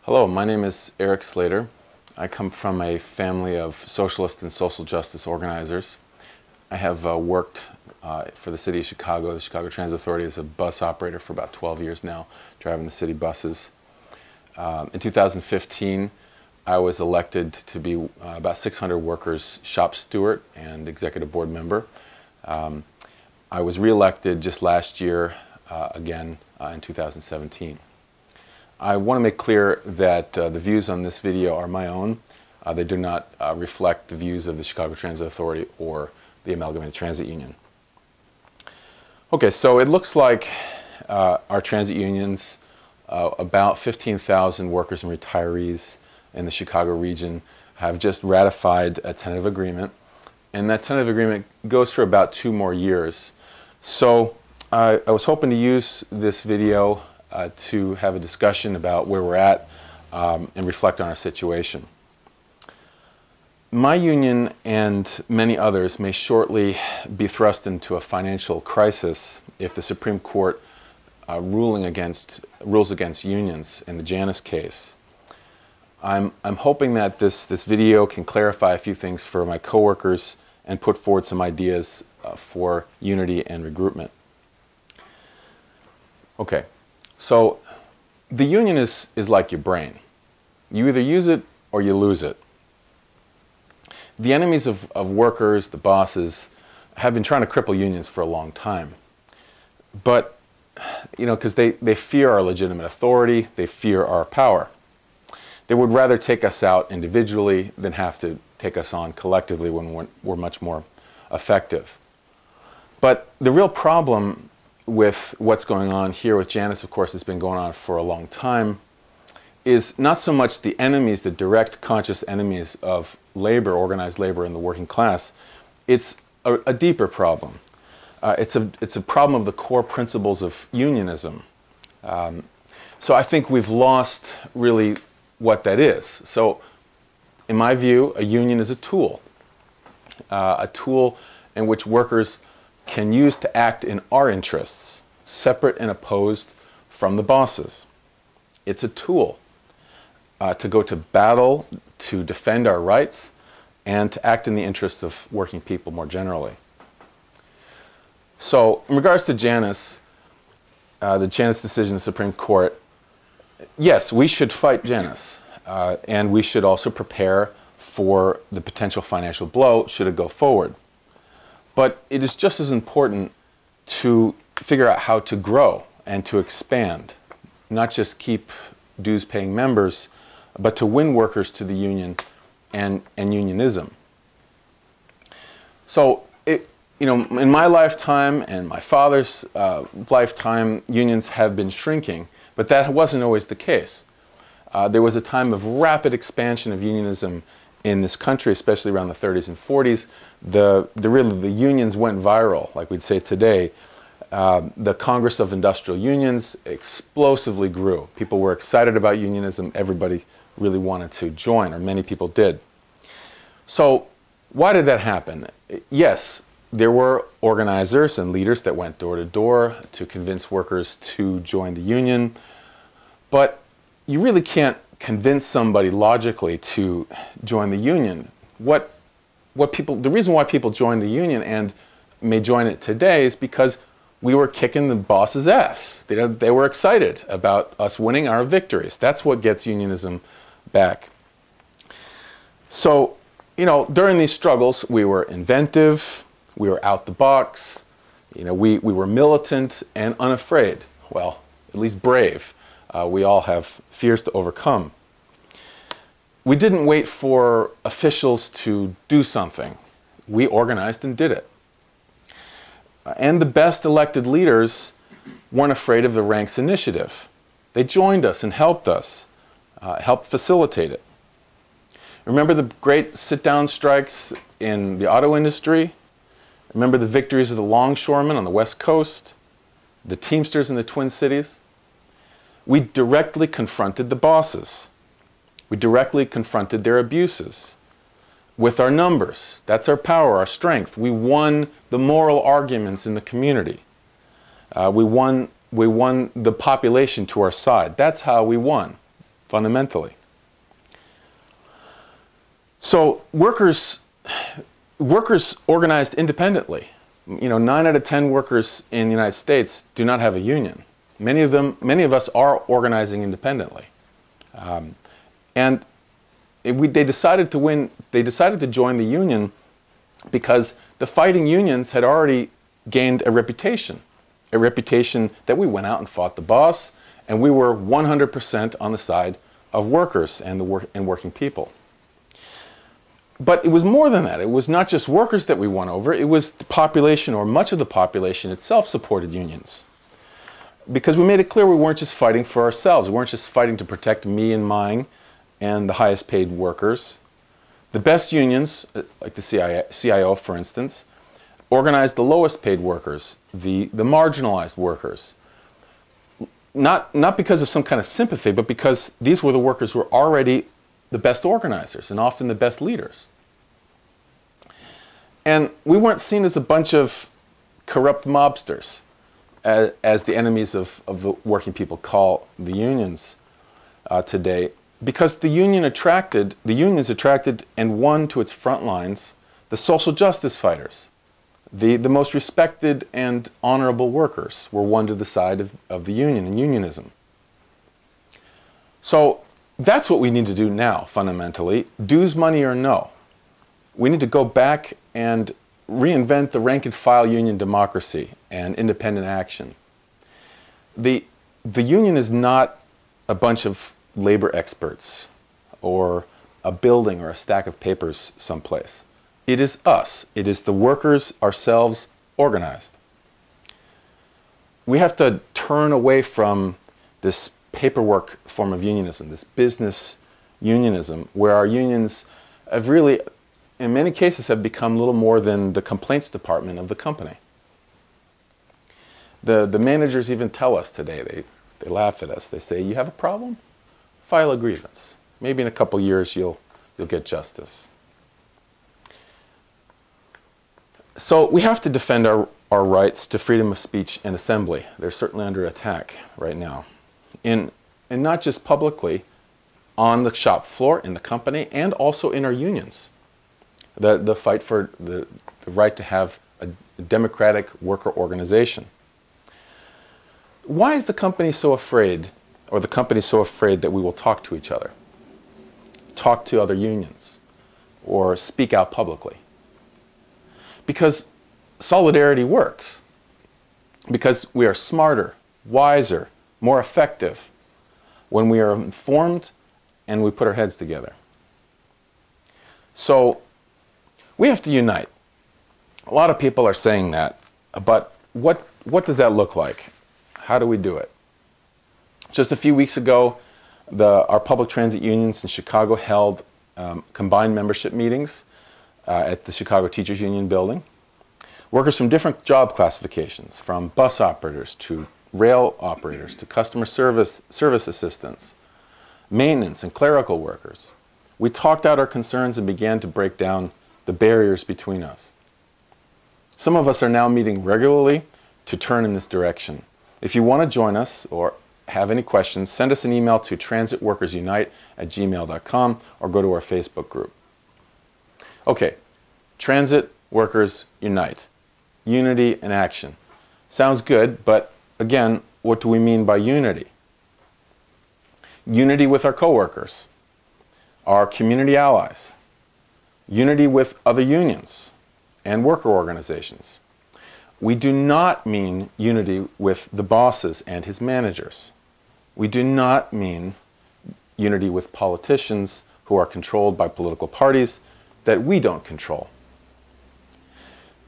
Hello, my name is Eric Slater. I come from a family of socialist and social justice organizers. I have worked for the City of Chicago, the Chicago Transit Authority, as a bus operator for about 12 years now, driving the city buses. In 2015, I was elected to be about 600 workers' shop steward and executive board member. I was re-elected just last year again in 2017. I want to make clear that the views on this video are my own. They do not reflect the views of the Chicago Transit Authority or the Amalgamated Transit Union. Okay, so it looks like our transit unions, about 15,000 workers and retirees in the Chicago region, have just ratified a tentative agreement, and that tentative agreement goes for about 2 more years. So I was hoping to use this video to have a discussion about where we're at and reflect on our situation. My union and many others may shortly be thrust into a financial crisis if the Supreme Court rules against unions in the Janus case. I'm hoping that this video can clarify a few things for my coworkers and put forward some ideas for unity and regroupment. Okay. So the union is like your brain. You either use it or you lose it. The enemies of workers, the bosses, have been trying to cripple unions for a long time. But, you know, because they fear our legitimate authority, they fear our power. They would rather take us out individually than have to take us on collectively when we're much more effective. But the real problem with what's going on here with Janice, of course, has been going on for a long time, is not so much the enemies, the direct conscious enemies of labor, organized labor in the working class. It's a deeper problem. It's a problem of the core principles of unionism. So I think we've lost really what that is. So in my view, a union is a tool in which workers can use to act in our interests, separate and opposed from the bosses. It's a tool to go to battle, to defend our rights, and to act in the interests of working people more generally. So in regards to Janus, the Janus decision of the Supreme Court, yes, we should fight Janus, and we should also prepare for the potential financial blow should it go forward. But it is just as important to figure out how to grow and to expand, not just keep dues-paying members, but to win workers to the union and unionism. So, you know, in my lifetime and my father's lifetime, unions have been shrinking, but that wasn't always the case. There was a time of rapid expansion of unionism in this country, especially around the 30s and 40s. The unions went viral, like we'd say today. The Congress of Industrial Unions explosively grew. People were excited about unionism. Everybody really wanted to join, or many people did. So why did that happen? Yes, there were organizers and leaders that went door to door to convince workers to join the union, but you really can't convince somebody logically to join the union. The reason why people join the union and may join it today is because we were kicking the boss's ass. They were excited about us winning our victories. That's what gets unionism back. So, you know, during these struggles, we were inventive, we were out the box, you know, we were militant and unafraid. Well, at least brave. We all have fears to overcome. We didn't wait for officials to do something. We organized and did it. And the best elected leaders weren't afraid of the ranks initiative. They joined us and helped us, helped facilitate it. Remember the great sit-down strikes in the auto industry? Remember the victories of the longshoremen on the West Coast? The Teamsters in the Twin Cities? We directly confronted the bosses. We directly confronted their abuses with our numbers. That's our power, our strength. We won the moral arguments in the community. We won the population to our side. That's how we won. fundamentally. So workers organized independently. 9 out of 10 workers in the United States do not have a union. Many of us are organizing independently. And they decided to join the union because the fighting unions had already gained a reputation that we went out and fought the boss, and we were 100% on the side of workers and working people. But it was more than that. It was not just workers that we won over. It was the population, or much of the population itself, supported unions. Because we made it clear we weren't just fighting for ourselves. We weren't just fighting to protect me and mine and the highest paid workers. The best unions, like the CIO for instance, organized the lowest paid workers, the marginalized workers. Not because of some kind of sympathy, but because these were the workers who were already the best organizers and often the best leaders. And we weren't seen as a bunch of corrupt mobsters, as the enemies of the working people call the unions today, because the unions attracted and won to its front lines the social justice fighters. The most respected and honorable workers were won to the side of the union and unionism. So that's what we need to do now, fundamentally, dues money or no. We need to go back and reinvent the rank and file union democracy and independent action. The union is not a bunch of labor experts or a building or a stack of papers someplace. It is us. It is the workers ourselves organized. We have to turn away from this paperwork form of unionism, this business unionism, where our unions have really, in many cases, have become little more than the complaints department of the company. The managers even tell us today, they laugh at us. They say, you have a problem? File a grievance. Maybe in a couple years you'll get justice. So we have to defend our rights to freedom of speech and assembly. They're certainly under attack right now. And not just publicly, on the shop floor, in the company, and also in our unions. The fight for the right to have a democratic worker organization. Why is the company so afraid, or the company so afraid that we will talk to each other, talk to other unions, or speak out publicly? Because solidarity works. Because we are smarter, wiser, more effective when we are informed and we put our heads together. So we have to unite. A lot of people are saying that, but what does that look like? How do we do it? Just a few weeks ago, our public transit unions in Chicago held combined membership meetings at the Chicago Teachers Union building. Workers from different job classifications, from bus operators to rail operators to customer service assistants, maintenance and clerical workers. We talked out our concerns and began to break down the barriers between us. Some of us are now meeting regularly to turn in this direction. If you want to join us or have any questions, send us an email to transitworkersunite@gmail.com or go to our Facebook group. Okay, Transit Workers Unite. Unity and action. Sounds good, but again, what do we mean by unity? Unity with our coworkers, our community allies, unity with other unions and worker organizations. We do not mean unity with the bosses and his managers. We do not mean unity with politicians who are controlled by political parties that we don't control.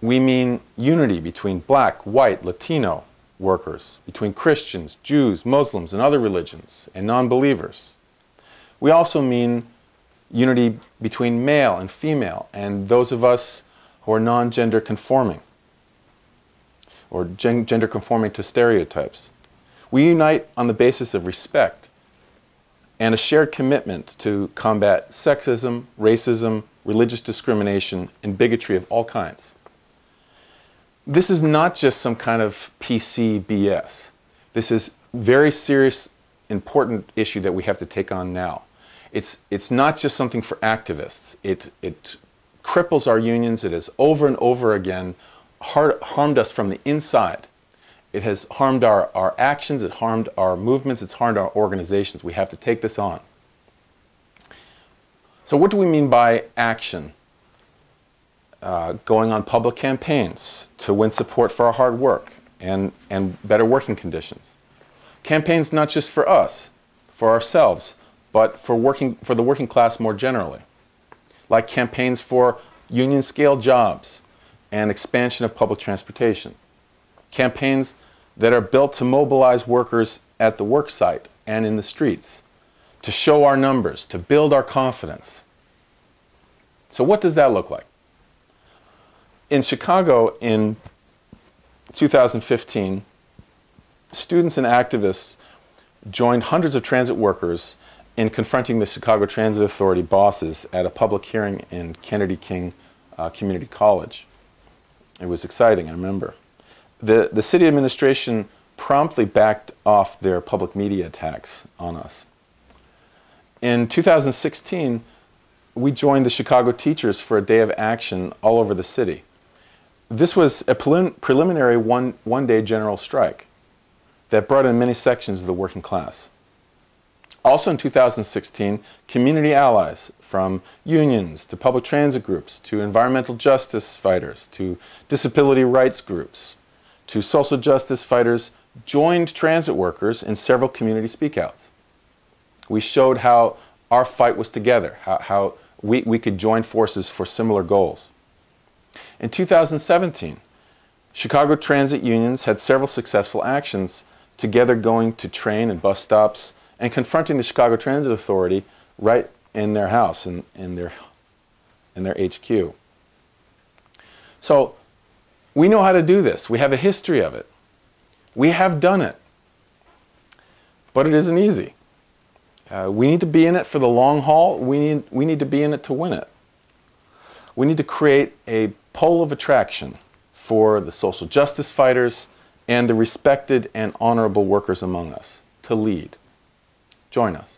We mean unity between black, white, Latino workers, between Christians, Jews, Muslims, and other religions, and non-believers. We also mean unity between male and female, and those of us who are non-gender conforming, or gender conforming to stereotypes. We unite on the basis of respect and a shared commitment to combat sexism, racism, religious discrimination, and bigotry of all kinds. This is not just some kind of PC BS. This is very serious important issue that we have to take on now. It's not just something for activists. It cripples our unions. It has over and over again harmed us from the inside. It has harmed our actions. It harmed our movements. It's harmed our organizations. We have to take this on. So what do we mean by action? Going on public campaigns to win support for our hard work and better working conditions. Campaigns not just for us, for ourselves, but for the working class more generally. Like campaigns for union scale jobs and expansion of public transportation. Campaigns that are built to mobilize workers at the work site and in the streets, to show our numbers, to build our confidence. So what does that look like? In Chicago in 2015, students and activists joined hundreds of transit workers in confronting the Chicago Transit Authority bosses at a public hearing in Kennedy King Community College. It was exciting, I remember. The city administration promptly backed off their public media attacks on us. In 2016, we joined the Chicago teachers for a day of action all over the city. This was a preliminary one-day general strike that brought in many sections of the working class. Also in 2016, community allies from unions to public transit groups to environmental justice fighters to disability rights groups to social justice fighters joined transit workers in several community speakouts. We showed how our fight was together, how we could join forces for similar goals. In 2017, Chicago transit unions had several successful actions, together going to train and bus stops and confronting the Chicago Transit Authority right in their house, in their HQ. So we know how to do this. We have a history of it. We have done it. But it isn't easy. We need to be in it for the long haul. We need to be in it to win it. We need to create a pole of attraction for the social justice fighters and the respected and honorable workers among us to lead. Join us.